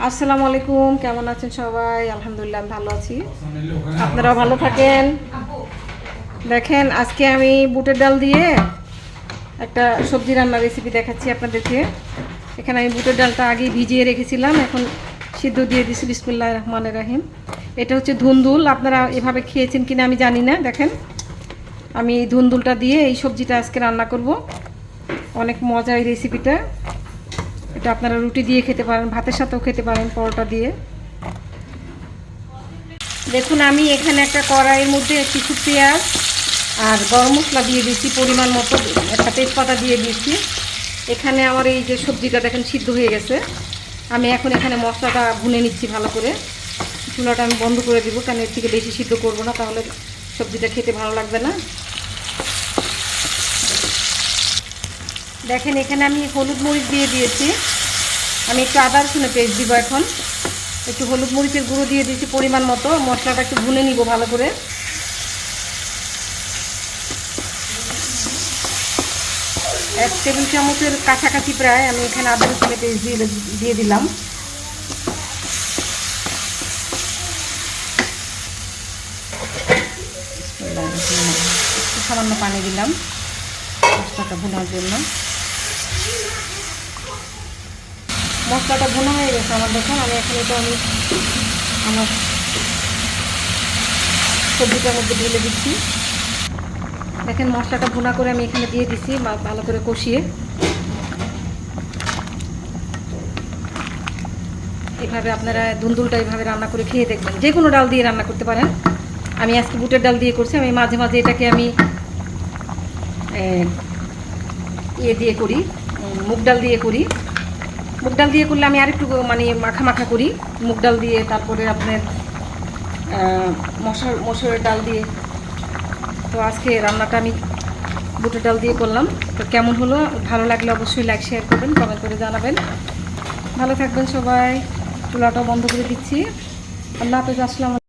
আসসালামু আলাইকুম, কেমন আছেন সবাই? আলহামদুলিল্লাহ আমি ভালো আছি, আপনারাও ভালো থাকেন। দেখেন আজকে আমি বুটের ডাল দিয়ে একটা সবজি রান্নার রেসিপি দেখাচ্ছি আপনাদেরকে। এখানে আমি বুটের ডালটা আগেই ভিজিয়ে রেখেছিলাম, এখন সিদ্ধ দিয়ে দিছি। বিসমিল্লাহির রহমানির রহিম। এটা হচ্ছে ধুন্দুল, আপনারা এভাবে খেয়েছেন কিনা আমি জানি না। দেখেন আমি এই ধুন্দুলটা দিয়ে এই সবজিটা আজকে রান্না করব। অনেক মজা এই রেসিপিটা। এটা আপনারা রুটি দিয়ে খেতে পারেন, ভাতের সাথেও খেতে পারেন, পরোটা দিয়ে। দেখুন আমি এখানে একটা কড়াইয়ের মধ্যে কিছু পেঁয়াজ আর গরম মশলা দিয়ে দিচ্ছি পরিমাণ মতো, একটা তেজপাতা দিয়ে দিচ্ছি। এখানে আমার এই যে সবজিটা দেখেন সিদ্ধ হয়ে গেছে। আমি এখন এখানে মশলাটা ভুনে নিচ্ছি ভালো করে। চুলাটা আমি বন্ধ করে দিব, কারণ এর থেকে বেশি সিদ্ধ করব না, তাহলে সবজিটা খেতে ভালো লাগবে না। দেখেন এখানে আমি হলুদ মরিচ দিয়ে দিয়েছি। আমি একটু আদা রসুনের পেস্ট দিব এখন। একটু হলুদ মরিচের গুঁড়ো দিয়ে দিয়েছি পরিমাণ মতো। মশলাটা একটু ভুনে নিব ভালো করে। এক টেবিল চামচের কাছাকাছি প্রায় আমি এখানে আদা রসুনের পেস্ট দিয়ে দিলাম। একটু সামান্য পানি দিলাম মশলাটা ভুনার জন্য। মশলাটা ভুনা হয়ে গেছে আমার। দেখুন আমি এখন এটা আমার সবজিটার মধ্যে ঢেলে দিচ্ছি। দেখেন মশলাটা ভুনা করে আমি এখানে দিয়ে দিচ্ছি, ভালো করে কষিয়ে। এভাবে আপনারা ধুন্দুলটা এইভাবে রান্না করে খেয়ে দেখবেন। যে কোনো ডাল দিয়ে রান্না করতে পারেন। আমি আজকে বুটের ডাল দিয়ে করছি। আমি মাঝে মাঝে এটাকে আমি দিয়ে করি, মুগ ডাল দিয়ে করি। মুগ ডাল দিয়ে করলে আমি আরেকটু মানে মাখা মাখা করি মুগ ডাল দিয়ে। তারপরে আপনার মসুরের ডাল দিয়ে। তো আজকে রান্নাটা আমি বুটের ডাল দিয়ে করলাম। তো কেমন হলো, ভালো লাগলে অবশ্যই লাইক শেয়ার করবেন, কমেন্ট করে জানাবেন। ভালো থাকবেন সবাই। চুলাটাও বন্ধ করে দিচ্ছি। আল্লাহ হাফেজ। আসসালামু আলাইকুম।